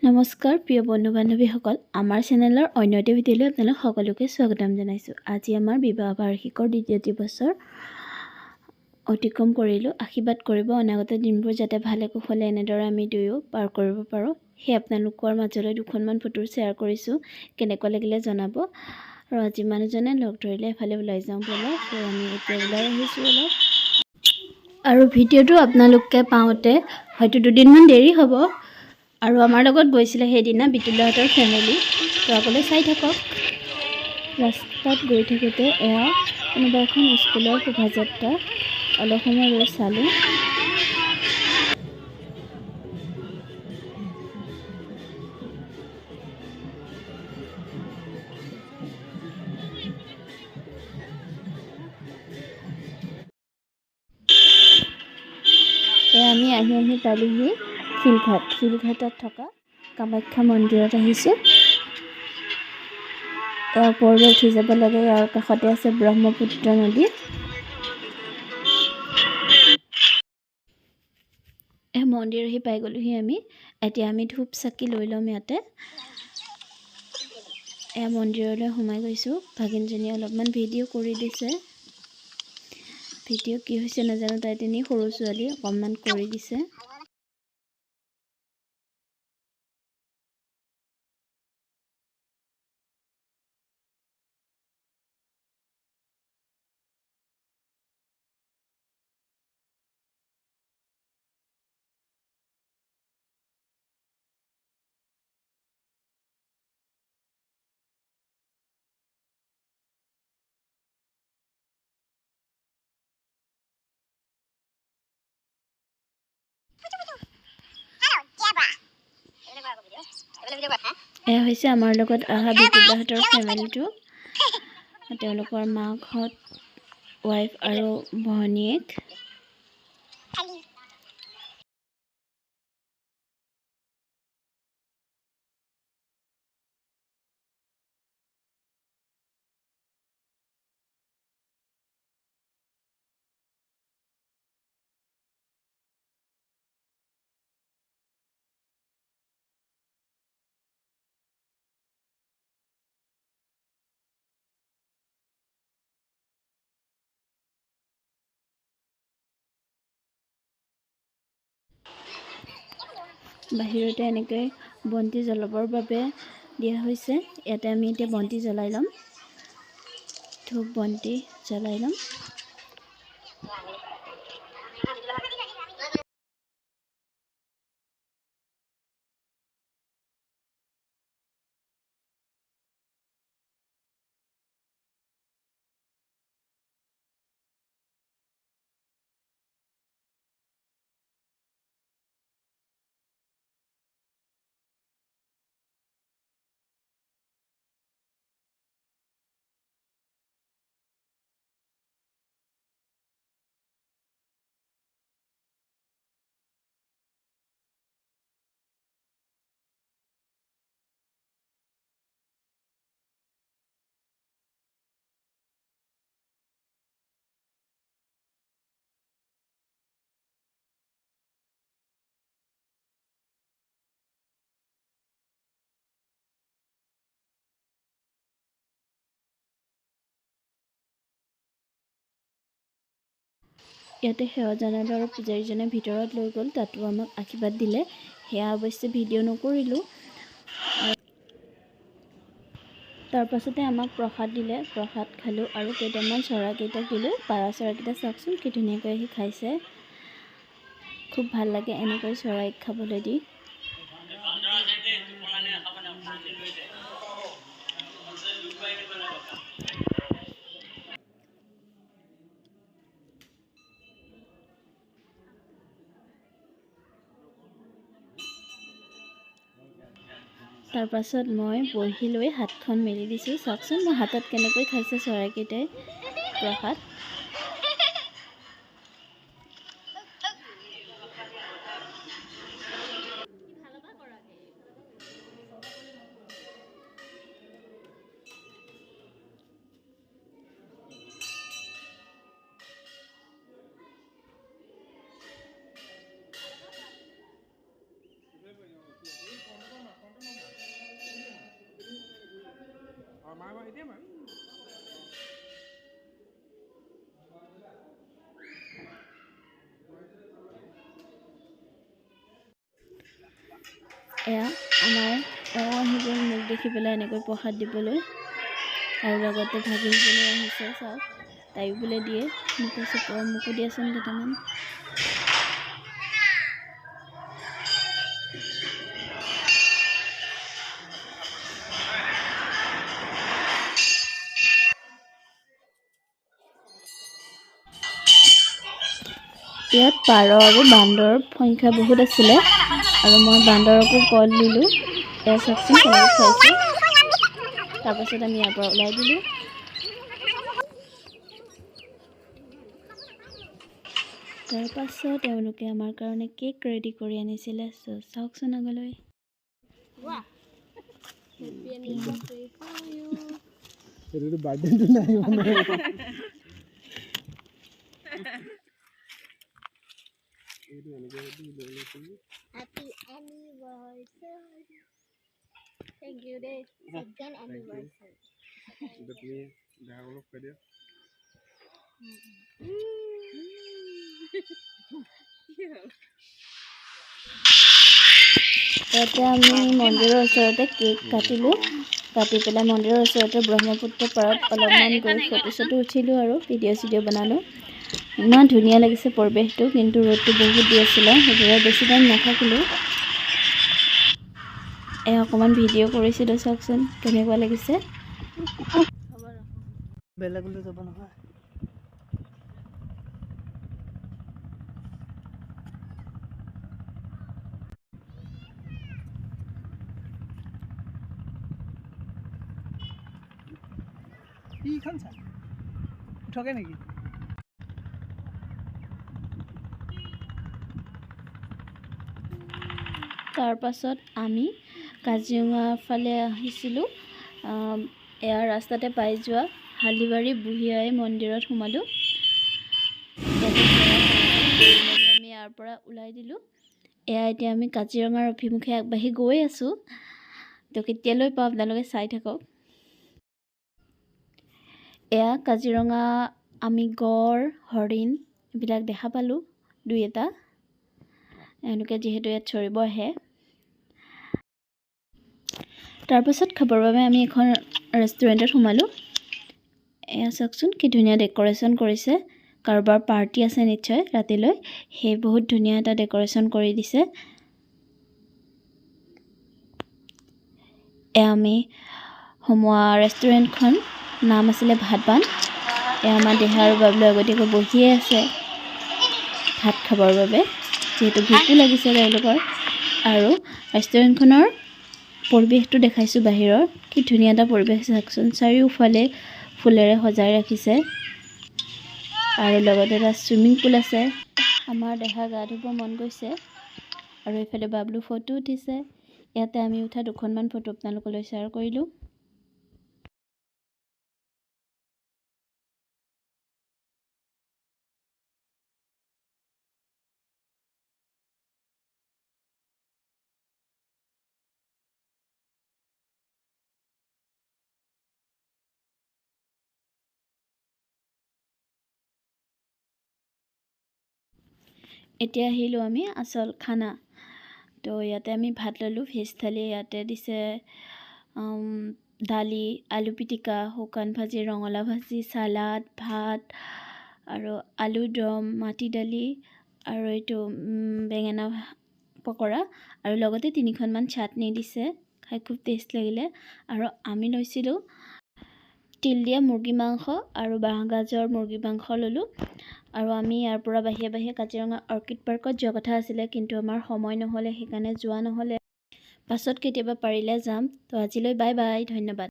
নমস্কাৰ প্ৰিয় বন্ধু বান্ধৱীসকল, আমাৰ চেনেলৰ অন্য এটা ভিডিঅ'লৈ আপোনালোক সকলোকে স্বাগতম জনাইছোঁ। আজি আমাৰ বিবাহ বাৰ্ষিকৰ দ্বিতীয়টি বছৰ অতিক্ৰম কৰিলোঁ। আশীৰ্বাদ কৰিব অনাগত দিনবোৰ যাতে ভালে কুশলে এনেদৰে আমি দুয়ো পাৰ কৰিব পাৰোঁ। সেই আপোনালোকৰ মাজলৈ দুখনমান ফটো শ্বেয়াৰ কৰিছোঁ, কেনেকুৱা লাগিলে জনাব। আৰু আজি মানুহজনে লগ ধৰিলে এফালে ওলাই যাওঁ ব'লা, আমি এতিয়া ওলাই আহিছোঁ অলপ। আৰু ভিডিঅ'টো আপোনালোকে পাওঁতে হয়তো দুদিনমান দেৰি হ'ব। আৰু আমাৰ লগত গৈছিলে সেইদিনা বিতুলাহঁতৰ ফেমিলি, তো সকলোৱে চাই থাকক। ৰাস্তাত গৈ থাকোঁতে এয়া কোনোবা এখন স্কুলৰ শোভাযাত্ৰা, অলপ সময় ৰৈ চালোঁ। আমি আহি পালোহি শিলঘাটত থকা কামাখ্যা মন্দিৰত আহিছোঁ। ইয়াৰ ওপৰলৈ উঠি যাব লাগে, ইয়াৰ কাষতে আছে ব্ৰহ্মপুত্ৰ নদী। মন্দিৰ আহি পাই গ'লোহি আমি। এতিয়া আমি ধূপ চাকি লৈ ল'ম ইয়াতে। মন্দিৰলৈ সোমাই গৈছোঁ। ভাগিনজনীয়ে অলপমান ভিডিঅ' কৰি দিছে। ভিডিঅ' কি হৈছে নাজানো, তাই তেনেই সৰু ছোৱালী, অকণমান কৰি দিছে। এয়া হৈছে আমাৰ লগত অহা বিতুলাহঁতৰ ফেমিলিটো, তেওঁলোকৰ মাকহঁত, ৱাইফ আৰু ভনীয়েক। বাহিৰতে এনেকৈ বন্তি জ্বলাবৰ বাবে দিয়া হৈছে। ইয়াতে আমি এতিয়া বন্তি জ্বলাই ল'ম, ধূপ বন্তি জ্বলাই ল'ম। ইয়াতে সেৱা জনালোঁ আৰু পূজাৰীজনে ভিতৰত লৈ গ'ল, তাতো আমাক আশীৰ্বাদ দিলে। সেয়া অৱশ্যে ভিডিঅ' নকৰিলোঁ। তাৰ পাছতে আমাক প্ৰসাদ দিলে, প্ৰসাদ খালোঁ আৰু কেইটামান চৰাইকেইটাক দিলোঁ। পাৰা চৰাইকেইটা চাওকচোন কি ধুনীয়াকৈ আহি খাইছে। খুব ভাল লাগে এনেকৈ চৰাইক খাবলৈ দি। তাৰ পাছত মই বহি লৈ হাতখন মেলি দিছোঁ। চাওকচোন মোৰ হাতত কেনেকৈ খাইছে চৰাইকেইটাই প্ৰসাদ। এয়া আমাৰ আহিব মোক দেখি পেলাই এনেকৈ প্ৰসাদ দিবলৈ আৰু লগতে ভাগিনজনী আহিছে চাওক তাইও বোলে দিয়ে মোক কৈছে মোকো দিয়াচোন কেইটামান ইয়াত পাৰ আৰু বান্দৰৰ সংখ্যা বহুত আছিলে আৰু মই বান্দৰকো কল দিলোঁ এয়া চাওকচোন কেনেকৈ খুৱাইছোঁ তাৰপাছত আমি ইয়াৰ পৰা ওলাই দিলোঁ তাৰপাছত তেওঁলোকে আমাৰ কাৰণে কেক ৰেডি কৰি আনিছিলে চাওকচোন আগলৈ Happy anniversary. Thank you, Dave. Second anniversary. ইয়াতে আমি মন্দিৰৰ ওচৰতে কেক কাটিলোঁ কাটি পেলাই মন্দিৰৰ ওচৰতে ব্ৰহ্মপুত্ৰ পাৰত অলপমান গৈ ফটো চটো উঠিলোঁ আৰু ভিডিঅ' চিডিঅ' বনালোঁ ইমান ধুনীয়া লাগিছে পৰিৱেশটো কিন্তু ৰ'দটো বহুত দি আছিলে সেইবাবে বেছি টাইম নাথাকিলোঁ অকণমান ভিডিঅ' কৰিছিলোঁ চাওকচোন কেনেকুৱা লাগিছে বেলেগলৈ যাব নহয় ইখন চা উঠকে নেকি তাৰপাছত আমি কাজিৰঙাৰ ফালে আহিছিলোঁ এয়া ৰাস্তাতে পাই যোৱা হালিবাৰী বুঢ়ী আই মন্দিৰত সোমালোঁ আমি ইয়াৰ পৰা ওলাই দিলোঁ এয়া এতিয়া আমি কাজিৰঙাৰ অভিমুখে আগবাঢ়ি গৈ আছোঁ তো কেতিয়ালৈ পাওঁ আপোনালোকে চাই থাকক এয়া কাজিৰঙা আমি গড় হৰিণ এইবিলাক দেখা পালোঁ দুই এটা এওঁলোকে যিহেতু ইয়াত চৰিব আহে তাৰপাছত খাবৰ বাবে আমি এখন ৰেষ্টুৰেণ্টত সোমালোঁ এয়া চাওকচোন কি ধুনীয়া ডেক'ৰেশ্যন কৰিছে কাৰোবাৰ পাৰ্টি আছে নিশ্চয় ৰাতিলৈ সেই বহুত ধুনীয়া এটা ডেক'ৰেশ্যন কৰি দিছে এয়া আমি সোমোৱা ৰেষ্টুৰেণ্টখন নাম আছিলে ভাতবান এয়া আমাৰ দেহা আৰু বাবলু আগতীয়াকৈ বহিয়ে আছে ভাত খাবৰ বাবে যিহেতু ভোকো লাগিছে তেওঁলোকৰ আৰু ৰেষ্টুৰেণ্টখনৰ পৰিৱেশটো দেখাইছোঁ বাহিৰৰ কি ধুনীয়া এটা পৰিৱেশ চাওকচোন চাৰিওফালে ফুলেৰে সজাই ৰাখিছে আৰু লগতে এটা চুইমিং পুল আছে আমাৰ দেহা গা ধুব মন গৈছে আৰু এইফালে বাবলু ফটো উঠিছে ইয়াতে আমি উঠা দুখনমান ফটো আপোনালোকলৈ শ্বেয়াৰ কৰিলোঁ এতিয়া আহিলোঁ আমি আচল খানা তো ইয়াতে আমি ভাত ল'লোঁ ভেজ থালি ইয়াতে দিছে দালি আলু পিটিকা শুকান ভাজি ৰঙালাও ভাজি চালাড ভাত আৰু আলু দম মাটি দালি আৰু এইটো বেঙেনা পকৰা আৰু লগতে 3খনমান চাটনি দিছে খাই খুব টেষ্ট লাগিলে আৰু আমি লৈছিলোঁ তিল দিয়া মুৰ্গী মাংস আৰু বাঁহগাজৰ মুৰ্গী মাংস ল'লোঁ আৰু আমি ইয়াৰ পৰা বাহিৰে বাহিৰে কাজিৰঙা অৰ্কিড পাৰ্কত যোৱা কথা আছিলে কিন্তু আমাৰ সময় নহ'লে সেইকাৰণে যোৱা নহ'লে পাছত কেতিয়াবা পাৰিলে যাম তো আজিলৈ বাই বাই ধন্যবাদ